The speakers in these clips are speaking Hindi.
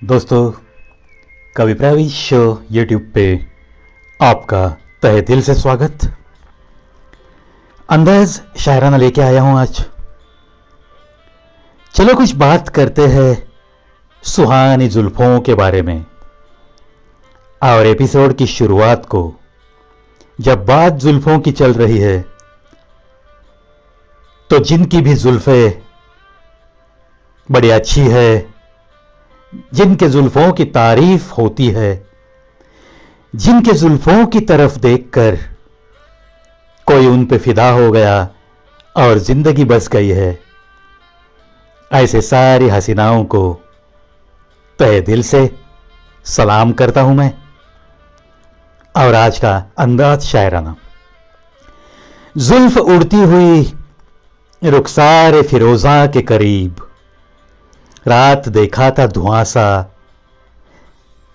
दोस्तों, कवि प्रवीश शो यूट्यूब पे आपका तहे दिल से स्वागत। अंदाज शायराना लेके आया हूं आज। चलो कुछ बात करते हैं सुहानी जुल्फों के बारे में। और एपिसोड की शुरुआत को जब बात जुल्फों की चल रही है तो जिनकी भी जुल्फे बड़ी अच्छी है, जिनके जुल्फों की तारीफ होती है, जिनके जुल्फों की तरफ देखकर कोई उन पे फिदा हो गया और जिंदगी बस गई है, ऐसे सारी हसीनाओं को तहे दिल से सलाम करता हूं मैं। और आज का अंदाज शायराना। जुल्फ उड़ती हुई रुखसार फिरोजा के करीब, रात देखा था धुआं सा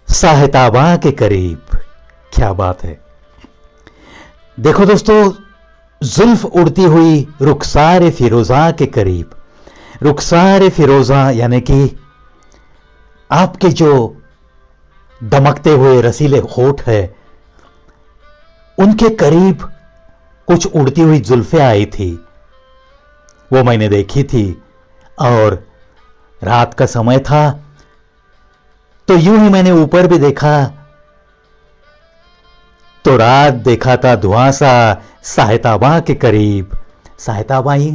साहिताबा के करीब। क्या बात है। देखो दोस्तों, जुल्फ उड़ती हुई रुखसार फिरोजा के करीब। रुखसार फिरोजा यानी कि आपके जो दमकते हुए रसीले होठ है, उनके करीब कुछ उड़ती हुई जुल्फें आई थी। वो मैंने देखी थी और रात का समय था, तो यूं ही मैंने ऊपर भी देखा तो रात देखा था धुआं सा साहिताबा के करीब। साहिताबा ही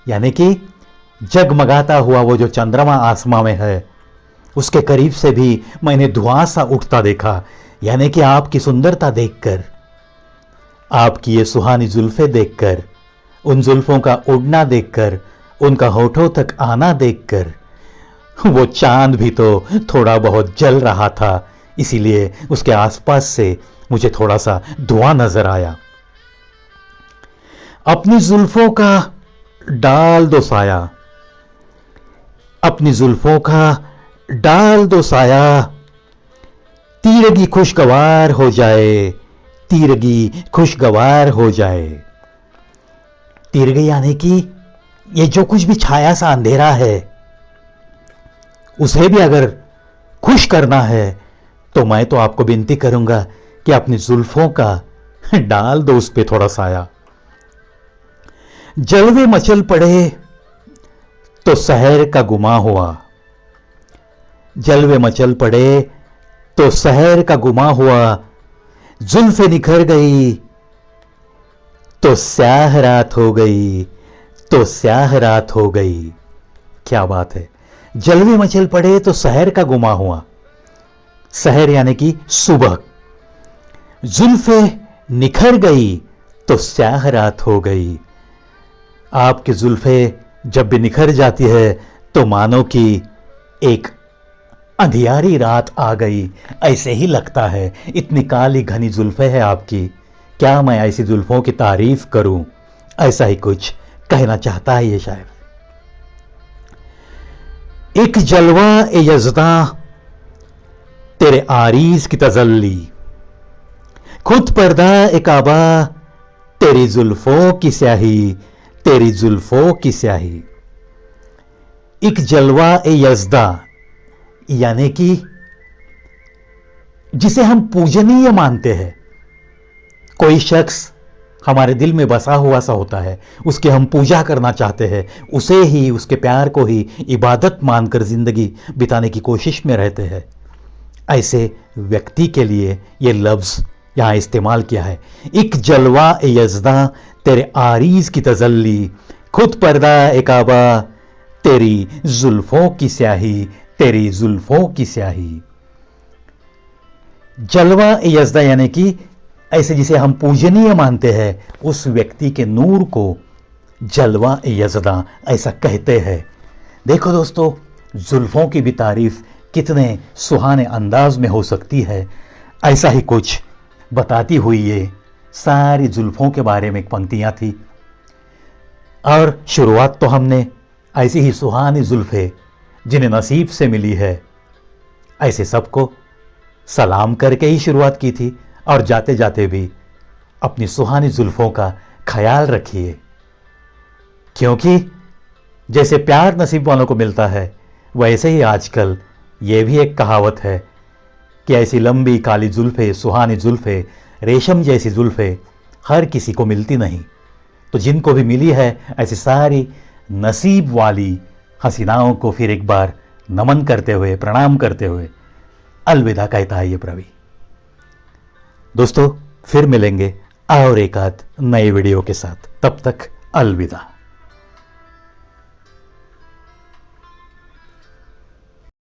यानी कि जगमगाता हुआ वो जो चंद्रमा आसमां में है, उसके करीब से भी मैंने धुआं सा उठता देखा। यानी कि आपकी सुंदरता देखकर, आपकी ये सुहानी जुल्फें देखकर, उन जुल्फों का उड़ना देखकर, उनका होठों तक आना देखकर वो चांद भी तो थोड़ा बहुत जल रहा था, इसीलिए उसके आसपास से मुझे थोड़ा सा धुआं नजर आया। अपनी जुल्फों का डाल दो साया, अपनी जुल्फों का डाल दो साया, तीरगी खुशगवार हो जाए, तीरगी खुशगवार हो जाए। तीरगी यानी कि ये जो कुछ भी छाया सा अंधेरा है, उसे भी अगर खुश करना है तो मैं तो आपको विनती करूंगा कि अपनी जुल्फों का डाल दो उस पे थोड़ा साया। जलवे मचल पड़े तो शहर का गुमा हुआ, जलवे मचल पड़े तो शहर का गुमा हुआ, जुल्फे निखर गई तो स्याह रात हो गई, तो स्याह रात हो गई। क्या बात है। जलवे मचल पड़े तो शहर का गुमा हुआ, शहर यानी कि सुबह। जुल्फे निखर गई तो स्याह रात हो गई। आपकी जुल्फे जब भी निखर जाती है तो मानो कि एक अंधियारी रात आ गई, ऐसे ही लगता है। इतनी काली घनी जुल्फे है आपकी, क्या मैं ऐसी जुल्फों की तारीफ करूं। ऐसा ही कुछ कहना चाहता है ये शायर। एक जलवा ए यज़दा तेरे आरीज की तजल्ली, खुद पर्दा ए काबा तेरी जुल्फों की स्याही, तेरी जुल्फों की स्याही। एक जलवा ए यज़दा यानी कि जिसे हम पूजनीय मानते हैं, कोई शख्स हमारे दिल में बसा हुआ सा होता है, उसकी हम पूजा करना चाहते हैं, उसे ही, उसके प्यार को ही इबादत मानकर जिंदगी बिताने की कोशिश में रहते हैं। ऐसे व्यक्ति के लिए ये लफ्ज यहां इस्तेमाल किया है। एक जलवा ए यज़दा तेरे आरीज की तजल्ली, खुद पर्दा ए काबा तेरी जुल्फों की स्याही, तेरी जुल्फों की स्याही। जलवा ए यज़दा यानी कि ऐसे जिसे हम पूजनीय मानते हैं, उस व्यक्ति के नूर को जलवा ए यज़दा ऐसा कहते हैं। देखो दोस्तों, जुल्फों की भी तारीफ कितने सुहाने अंदाज में हो सकती है। ऐसा ही कुछ बताती हुई ये सारी जुल्फों के बारे में एक पंक्तियां थी। और शुरुआत तो हमने ऐसी ही सुहानी जुल्फे जिन्हें नसीब से मिली है, ऐसे सबको सलाम करके ही शुरुआत की थी। और जाते जाते भी अपनी सुहानी जुल्फों का ख्याल रखिए, क्योंकि जैसे प्यार नसीब वालों को मिलता है, वैसे ही आजकल यह भी एक कहावत है कि ऐसी लंबी काली जुल्फे, सुहानी जुल्फे, रेशम जैसी जुल्फे हर किसी को मिलती नहीं। तो जिनको भी मिली है ऐसी सारी नसीब वाली हसीनाओं को फिर एक बार नमन करते हुए, प्रणाम करते हुए अलविदा कहता है ये प्रवी। दोस्तों फिर मिलेंगे और एक आध नए वीडियो के साथ, तब तक अलविदा।